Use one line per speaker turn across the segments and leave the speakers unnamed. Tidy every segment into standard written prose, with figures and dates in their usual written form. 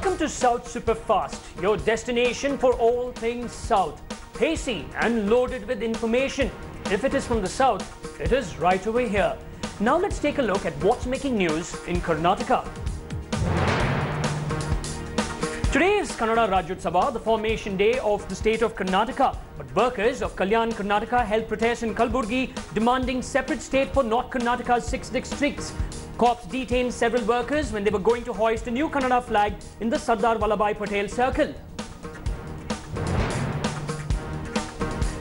Welcome to South Superfast, your destination for all things South. Pacey and loaded with information. If it is from the South, it is right over here. Now let's take a look at what's making news in Karnataka. Today is Kannada Rajyotsava, the formation day of the state of Karnataka. But workers of Kalyan, Karnataka held protests in Kalburgi demanding separate state for North Karnataka's 6 districts. Cops detained several workers when they were going to hoist a new Kannada flag in the Sardar Vallabhbhai Patel circle.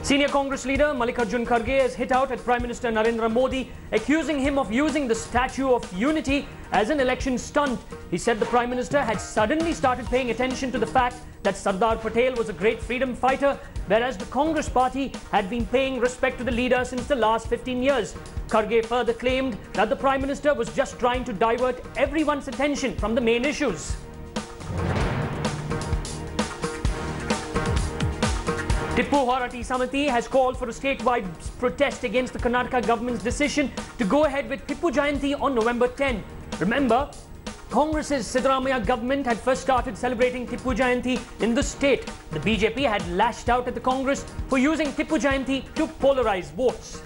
Senior Congress leader Mallikarjun Kharge has hit out at Prime Minister Narendra Modi, accusing him of using the Statue of Unity as an election stunt. He said the Prime Minister had suddenly started paying attention to the fact that Sardar Patel was a great freedom fighter, whereas the Congress party had been paying respect to the leader since the last 15 years. Kharge further claimed that the Prime Minister was just trying to divert everyone's attention from the main issues. Tippu Horanti Samiti has called for a statewide protest against the Karnataka government's decision to go ahead with Tippu Jayanti on November 10. Remember, Congress's Siddaramaiah government had first started celebrating Tippu Jayanti in the state. The BJP had lashed out at the Congress for using Tippu Jayanti to polarize votes.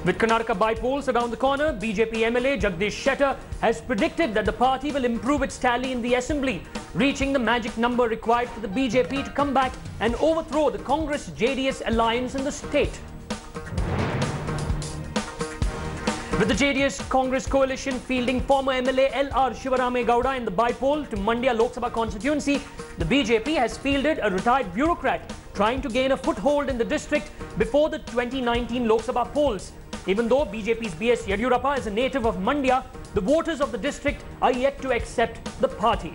With Karnataka by-polls around the corner, BJP MLA Jagdish Shettar has predicted that the party will improve its tally in the assembly, reaching the magic number required for the BJP to come back and overthrow the Congress-JDS alliance in the state. With the JDS-Congress coalition fielding former MLA L.R. Shivarame Gowda in the by-poll to Mandya Lok Sabha constituency, the BJP has fielded a retired bureaucrat trying to gain a foothold in the district before the 2019 Lok Sabha polls. Even though BJP's B.S. Yediyurappa is a native of Mandya, the voters of the district are yet to accept the party.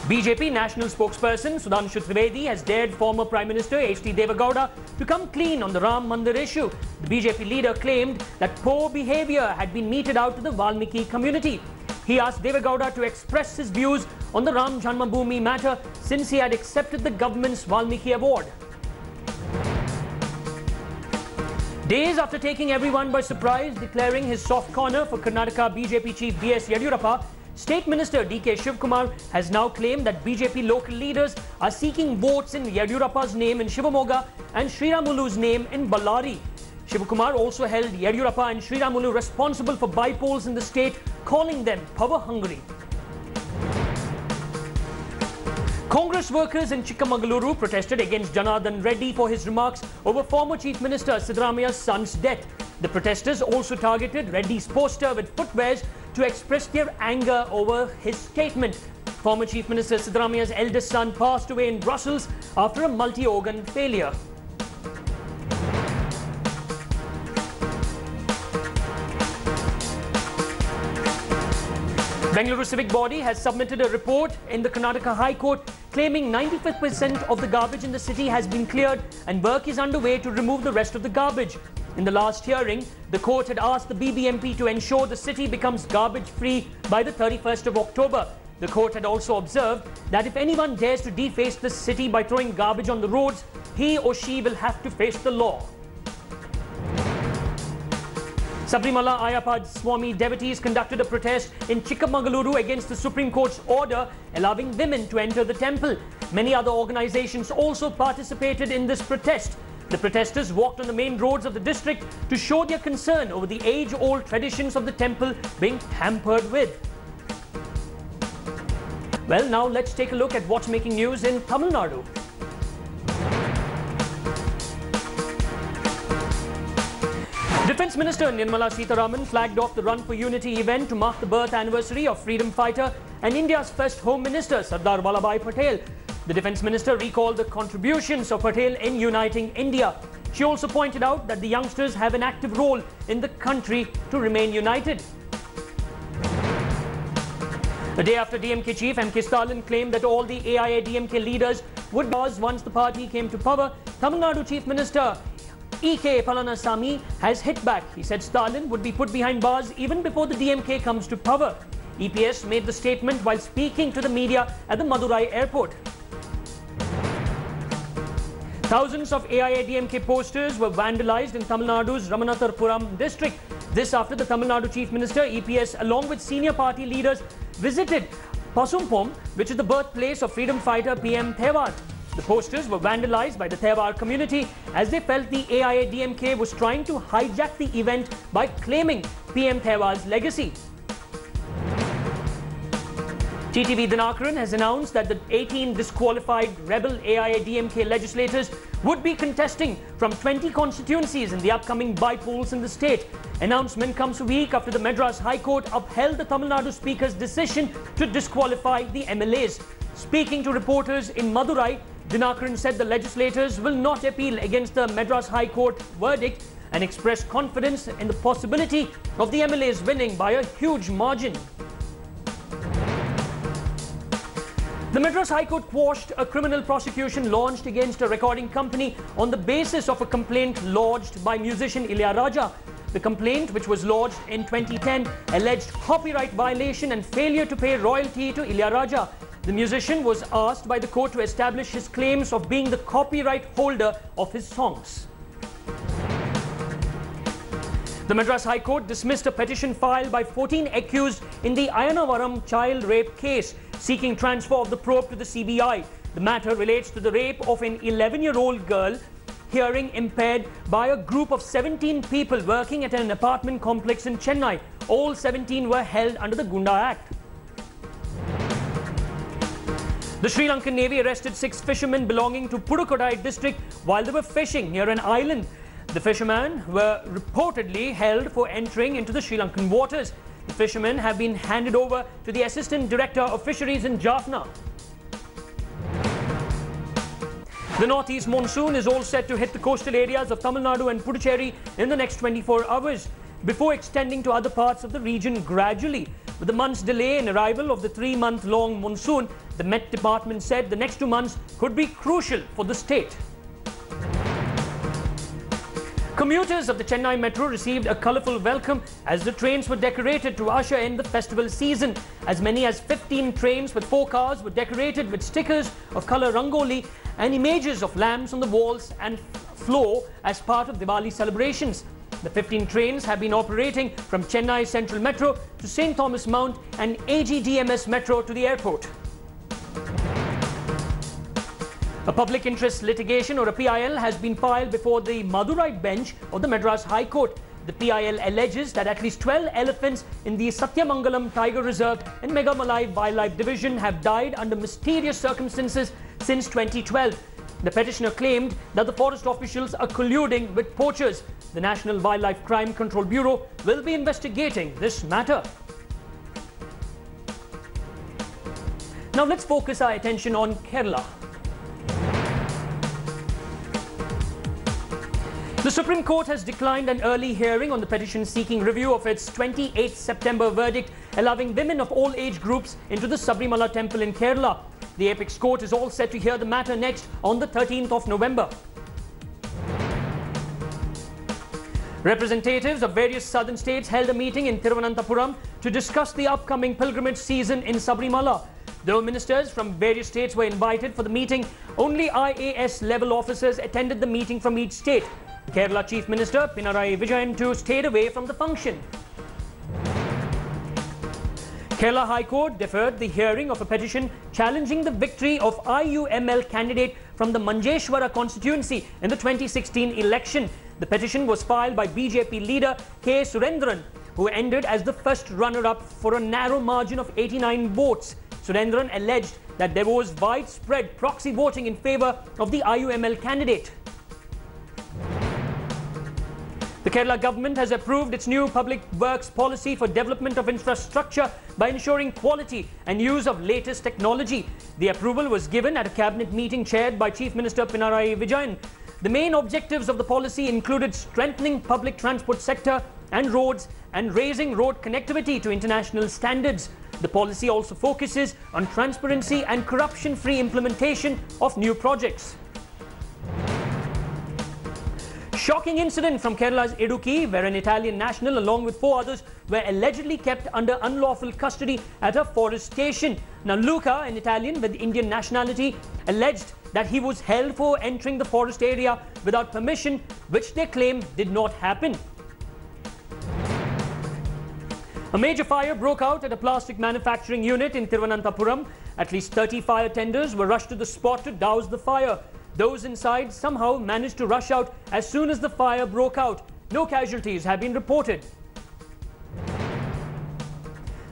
BJP national spokesperson Sudhanshu Trivedi has dared former Prime Minister H.D. Deve Gowda to come clean on the Ram Mandir issue. The BJP leader claimed that poor behaviour had been meted out to the Valmiki community. He asked Deve Gowda to express his views on the Ram Janmabhoomi matter since he had accepted the government's Valmiki award. Days after taking everyone by surprise, declaring his soft corner for Karnataka BJP chief B.S. Yediyurappa, State Minister D.K. Shivkumar has now claimed that BJP local leaders are seeking votes in Yediyurappa's name in Shivamogga and Sriramulu's name in Ballari. Shivkumar also held Yediyurappa and Sriramulu responsible for by-polls in the state, calling them power-hungry. Congress workers in Chikmagaluru protested against Janardhan Reddy for his remarks over former Chief Minister Siddaramaiah's son's death. The protesters also targeted Reddy's poster with footwears to express their anger over his statement. Former Chief Minister Siddaramaiah's eldest son passed away in Brussels after a multi-organ failure. Bengaluru Civic body has submitted a report in the Karnataka High Court claiming 95% of the garbage in the city has been cleared and work is underway to remove the rest of the garbage. In the last hearing, the court had asked the BBMP to ensure the city becomes garbage-free by the 31st of October. The court had also observed that if anyone dares to deface the city by throwing garbage on the roads, he or she will have to face the law. Sabrimala Ayyappa Swami devotees conducted a protest in Chikmagaluru against the Supreme Court's order allowing women to enter the temple. Many other organizations also participated in this protest. The protesters walked on the main roads of the district to show their concern over the age-old traditions of the temple being hampered with. Well, now let's take a look at what's making news in Tamil Nadu. Defence Minister Nirmala Sitharaman flagged off the Run for Unity event to mark the birth anniversary of freedom fighter and India's first Home Minister Sardar Vallabhbhai Patel. The Defence Minister recalled the contributions of Patel in uniting India. She also pointed out that the youngsters have an active role in the country to remain united. The day after DMK chief M.K. Stalin claimed that all the AIA-DMK leaders would pause once the party came to power, Tamil Nadu Chief Minister E.K. Palanisamy has hit back. He said Stalin would be put behind bars even before the DMK comes to power. EPS made the statement while speaking to the media at the Madurai airport. Thousands of AIADMK posters were vandalized in Tamil Nadu's Ramanathapuram district. This after the Tamil Nadu Chief Minister EPS along with senior party leaders visited Pasumpom, which is the birthplace of freedom fighter PM Thewar. The posters were vandalized by the Thewar community as they felt the AIADMK was trying to hijack the event by claiming PM Thewar's legacy. TTV Dinakaran has announced that the 18 disqualified rebel AIADMK legislators would be contesting from 20 constituencies in the upcoming by-polls in the state. Announcement comes a week after the Madras High Court upheld the Tamil Nadu Speaker's decision to disqualify the MLAs. Speaking to reporters in Madurai, Dinakaran said the legislators will not appeal against the Madras High Court verdict and expressed confidence in the possibility of the MLAs winning by a huge margin. The Madras High Court quashed a criminal prosecution launched against a recording company on the basis of a complaint lodged by musician Ilayaraja. The complaint, which was lodged in 2010, alleged copyright violation and failure to pay royalty to Ilayaraja. The musician was asked by the court to establish his claims of being the copyright holder of his songs. The Madras High Court dismissed a petition filed by 14 accused in the Ayanavaram child rape case, seeking transfer of the probe to the CBI. The matter relates to the rape of an 11-year-old girl, hearing impaired by a group of 17 people working at an apartment complex in Chennai. All 17 were held under the Gunda Act. The Sri Lankan Navy arrested 6 fishermen belonging to Pudukkottai district while they were fishing near an island. The fishermen were reportedly held for entering into the Sri Lankan waters. The fishermen have been handed over to the Assistant Director of Fisheries in Jaffna. The northeast monsoon is all set to hit the coastal areas of Tamil Nadu and Puducherry in the next 24 hours, before extending to other parts of the region gradually. With a month's delay in arrival of the 3-month-long monsoon, the Met Department said the next 2 months could be crucial for the state. Commuters of the Chennai Metro received a colourful welcome as the trains were decorated to usher in the festival season. As many as 15 trains with 4 cars were decorated with stickers of colour rangoli and images of lamps on the walls and floor as part of Diwali celebrations. The 15 trains have been operating from Chennai Central Metro to St. Thomas Mount and AGDMS Metro to the airport. A public interest litigation, or a PIL, has been filed before the Madurai bench of the Madras High Court. The PIL alleges that at least 12 elephants in the Satyamangalam Tiger Reserve and Megamalai Wildlife Division have died under mysterious circumstances since 2012. The petitioner claimed that the forest officials are colluding with poachers. The National Wildlife Crime Control Bureau will be investigating this matter. Now let's focus our attention on Kerala. The Supreme Court has declined an early hearing on the petition seeking review of its 28 September verdict allowing women of all age groups into the Sabrimala temple in Kerala. The Apex Court is all set to hear the matter next on the 13th of November. Representatives of various southern states held a meeting in Thiruvananthapuram to discuss the upcoming pilgrimage season in Sabrimala. Though ministers from various states were invited for the meeting, only IAS level officers attended the meeting from each state. Kerala Chief Minister Pinarayi Vijayan too stayed away from the function. Kerala High Court deferred the hearing of a petition challenging the victory of IUML candidate from the Manjeshwara constituency in the 2016 election. The petition was filed by BJP leader K. Surendran, who ended as the first runner-up for a narrow margin of 89 votes. Surendran alleged that there was widespread proxy voting in favour of the IUML candidate. The Kerala government has approved its new public works policy for development of infrastructure by ensuring quality and use of latest technology. The approval was given at a cabinet meeting chaired by Chief Minister Pinarayi Vijayan. The main objectives of the policy included strengthening public transport sector and roads and raising road connectivity to international standards. The policy also focuses on transparency and corruption-free implementation of new projects. Shocking incident from Kerala's Idukki, where an Italian national along with 4 others were allegedly kept under unlawful custody at a forest station. Now Luca, an Italian with Indian nationality, alleged that he was held for entering the forest area without permission, which they claim did not happen. A major fire broke out at a plastic manufacturing unit in Thiruvananthapuram. At least 30 fire tenders were rushed to the spot to douse the fire. Those inside somehow managed to rush out as soon as the fire broke out. No casualties have been reported.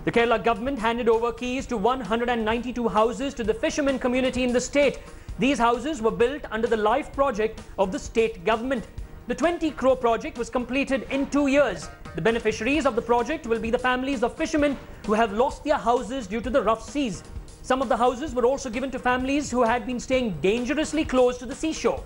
The Kerala government handed over keys to 192 houses to the fishermen community in the state. These houses were built under the LIFE project of the state government. The 20 crore project was completed in 2 years. The beneficiaries of the project will be the families of fishermen who have lost their houses due to the rough seas. Some of the houses were also given to families who had been staying dangerously close to the seashore.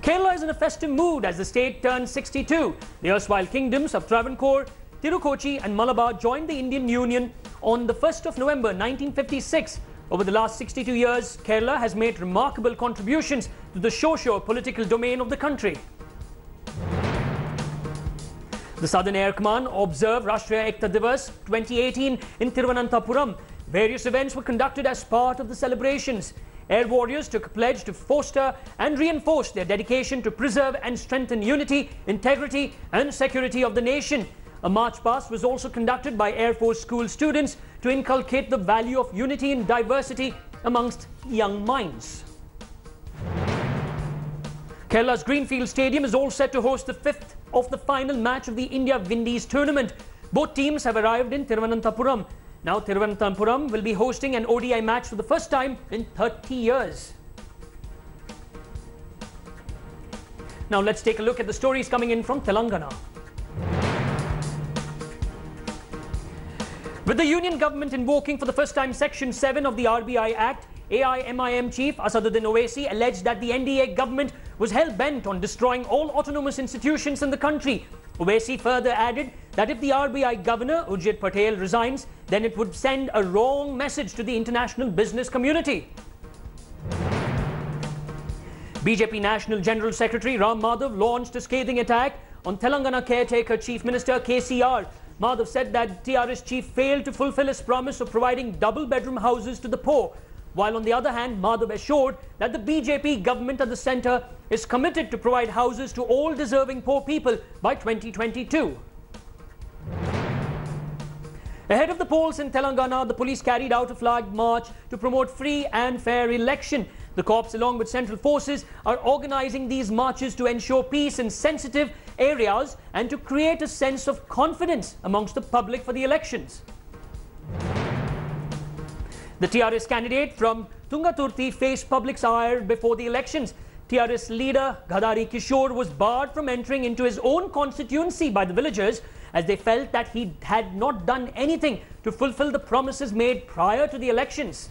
Kerala is in a festive mood as the state turns 62. The erstwhile kingdoms of Travancore, Tirukochi and Malabar joined the Indian Union on the 1st of November 1956. Over the last 62 years, Kerala has made remarkable contributions to the socio-political domain of the country. The Southern Air Command observed Rashtriya Ekta Divas 2018 in Thiruvananthapuram. Various events were conducted as part of the celebrations. Air warriors took a pledge to foster and reinforce their dedication to preserve and strengthen unity, integrity and security of the nation. A march past was also conducted by Air Force school students to inculcate the value of unity and diversity amongst young minds. Kerala's Greenfield Stadium is all set to host the 5th of the final match of the India-Windies tournament. Both teams have arrived in Thiruvananthapuram. Now Thiruvananthapuram will be hosting an ODI match for the first time in 30 years. Now let's take a look at the stories coming in from Telangana. With the union government invoking for the first time Section 7 of the RBI Act, AIMIM chief Asaduddin Owaisi alleged that the NDA government was hell-bent on destroying all autonomous institutions in the country. Owaisi further added that if the RBI governor Urjit Patel resigns, then it would send a wrong message to the international business community. BJP National General Secretary Ram Madhav launched a scathing attack on Telangana caretaker Chief Minister KCR. Madhav said that TRS chief failed to fulfill his promise of providing double-bedroom houses to the poor. While on the other hand, Madhav assured that the BJP government at the centre is committed to provide houses to all deserving poor people by 2022. Ahead of the polls in Telangana, the police carried out a flag march to promote free and fair election. The corps, along with central forces, are organising these marches to ensure peace in sensitive areas and to create a sense of confidence amongst the public for the elections. The TRS candidate from Tungaturthi faced public ire before the elections. TRS leader Ghadari Kishore was barred from entering into his own constituency by the villagers as they felt that he had not done anything to fulfill the promises made prior to the elections.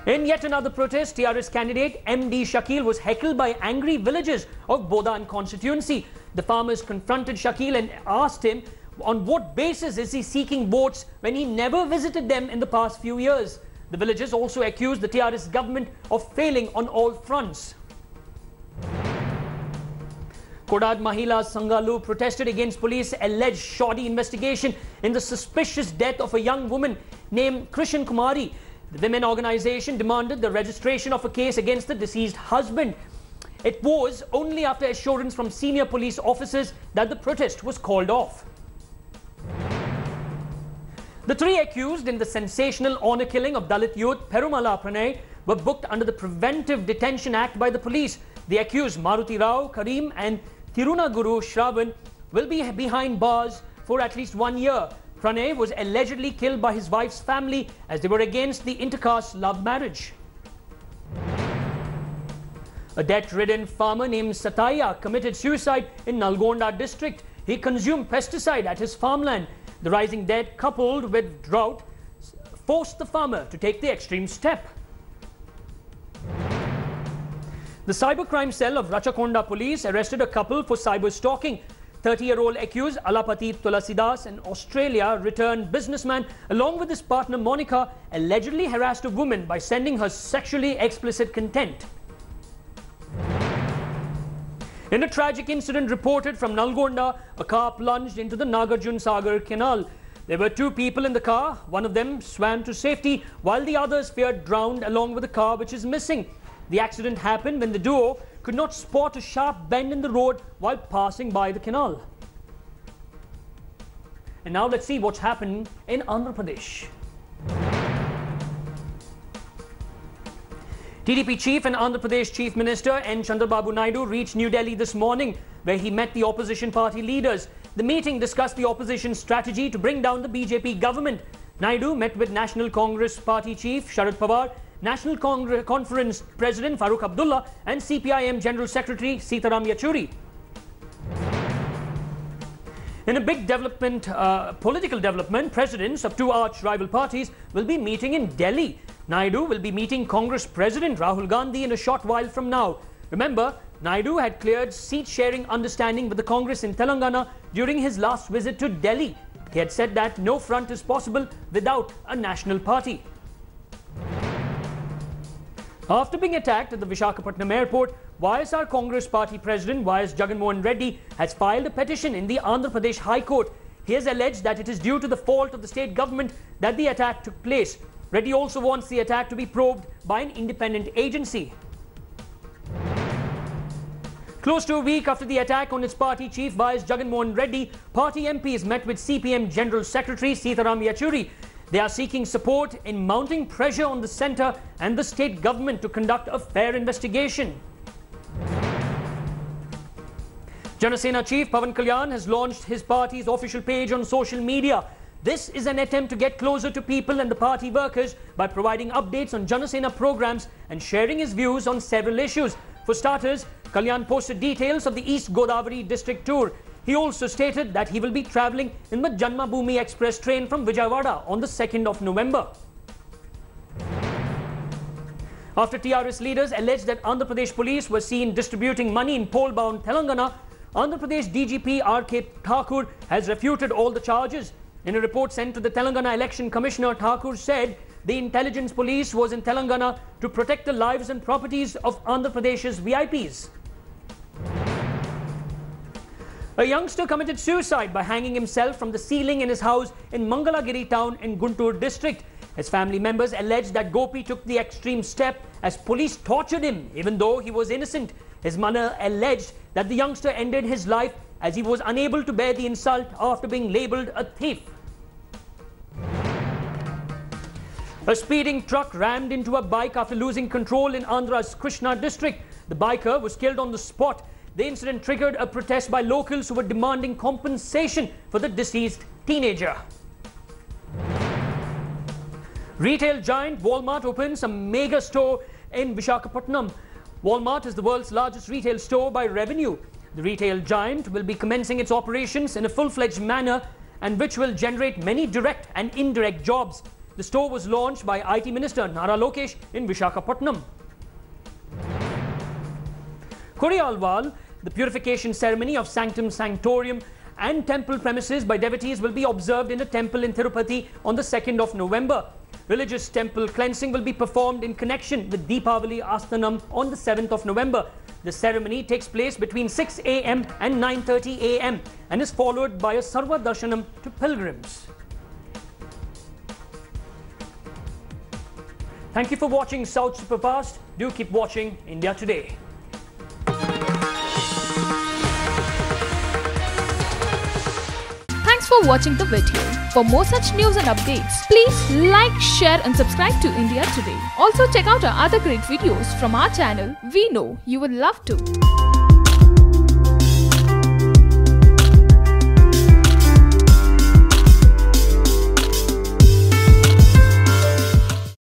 In yet another protest, TRS candidate MD Shakil was heckled by angry villagers of Bodan constituency. The farmers confronted Shakil and asked him on what basis is he seeking votes when he never visited them in the past few years. The villagers also accused the TRS government of failing on all fronts. Kodad Mahila Sangalu protested against police alleged shoddy investigation in the suspicious death of a young woman named Krishan Kumari. The women organization demanded the registration of a case against the deceased husband. It was only after assurance from senior police officers that the protest was called off. The three accused in the sensational honour killing of Dalit youth Perumala Pranay were booked under the Preventive Detention Act by the police. The accused Maruti Rao, Karim and Tirunaguru Shravan will be behind bars for at least 1 year. Pranay was allegedly killed by his wife's family as they were against the intercaste love marriage. A debt-ridden farmer named Sataya committed suicide in Nalgonda district. He consumed pesticide at his farmland. The rising debt coupled with drought forced the farmer to take the extreme step. The cybercrime cell of Rachakonda police arrested a couple for cyber stalking. 30-year-old accused Alapati Tulasidas, an Australia-returned businessman, along with his partner Monica, allegedly harassed a woman by sending her sexually explicit content. In a tragic incident reported from Nalgonda, a car plunged into the Nagarjun Sagar canal. There were 2 people in the car. One of them swam to safety while the others feared drowned along with the car which is missing. The accident happened when the duo could not spot a sharp bend in the road while passing by the canal. And now let's see what's happened in Andhra Pradesh. TDP Chief and Andhra Pradesh Chief Minister N. Chandrababu Naidu reached New Delhi this morning, where he met the opposition party leaders. The meeting discussed the opposition strategy to bring down the BJP government. Naidu met with National Congress Party Chief Sharad Pawar, National Conference President Farooq Abdullah and CPIM General Secretary Sitaram Yechury. In a big political development, presidents of 2 arch-rival parties will be meeting in Delhi. Naidu will be meeting Congress President Rahul Gandhi in a short while from now. Remember, Naidu had cleared seat-sharing understanding with the Congress in Telangana during his last visit to Delhi. He had said that no front is possible without a national party. After being attacked at the Visakhapatnam airport, YSR Congress Party President Y.S. Jagannath Reddy has filed a petition in the Andhra Pradesh High Court. He has alleged that it is due to the fault of the state government that the attack took place. Reddy also wants the attack to be probed by an independent agency. Close to a week after the attack on its party chief Y.S. Jagannath Reddy, party MPs met with CPM General Secretary Sitaram Yechury. They are seeking support in mounting pressure on the centre and the state government to conduct a fair investigation. Janasena Chief Pawan Kalyan has launched his party's official page on social media. This is an attempt to get closer to people and the party workers by providing updates on Janasena programs and sharing his views on several issues. For starters, Kalyan posted details of the East Godavari district tour. He also stated that he will be travelling in the Janmabhoomi Express train from Vijayawada on the 2nd of November. After TRS leaders alleged that Andhra Pradesh police were seen distributing money in poll-bound Telangana, Andhra Pradesh DGP R.K. Thakur has refuted all the charges. In a report sent to the Telangana Election Commissioner, Thakur said the intelligence police was in Telangana to protect the lives and properties of Andhra Pradesh's VIPs. A youngster committed suicide by hanging himself from the ceiling in his house in Mangalagiri town in Guntur district. His family members alleged that Gopi took the extreme step as police tortured him even though he was innocent. His mother alleged that the youngster ended his life as he was unable to bear the insult after being labelled a thief. A speeding truck rammed into a bike after losing control in Andhra's Krishna district. The biker was killed on the spot. The incident triggered a protest by locals who were demanding compensation for the deceased teenager. Retail giant Walmart opens a mega store in Visakhapatnam. Walmart is the world's largest retail store by revenue. The retail giant will be commencing its operations in a full-fledged manner and which will generate many direct and indirect jobs. The store was launched by IT Minister Nara Lokesh in Visakhapatnam. Koriyalwal, the purification ceremony of Sanctum Sanctorium and temple premises by devotees will be observed in a temple in Tirupati on the 2nd of November. Religious temple cleansing will be performed in connection with Deepavali Asthanam on the 7th of November. The ceremony takes place between 6 a.m. and 9:30 a.m. and is followed by a Sarva Darshanam to pilgrims. Thank you for watching South Superfast. Do keep watching India Today.
Thanks for watching the video. For more such news and updates, please like, share and subscribe to India Today. Also check out our other great videos from our channel. We know you will love to.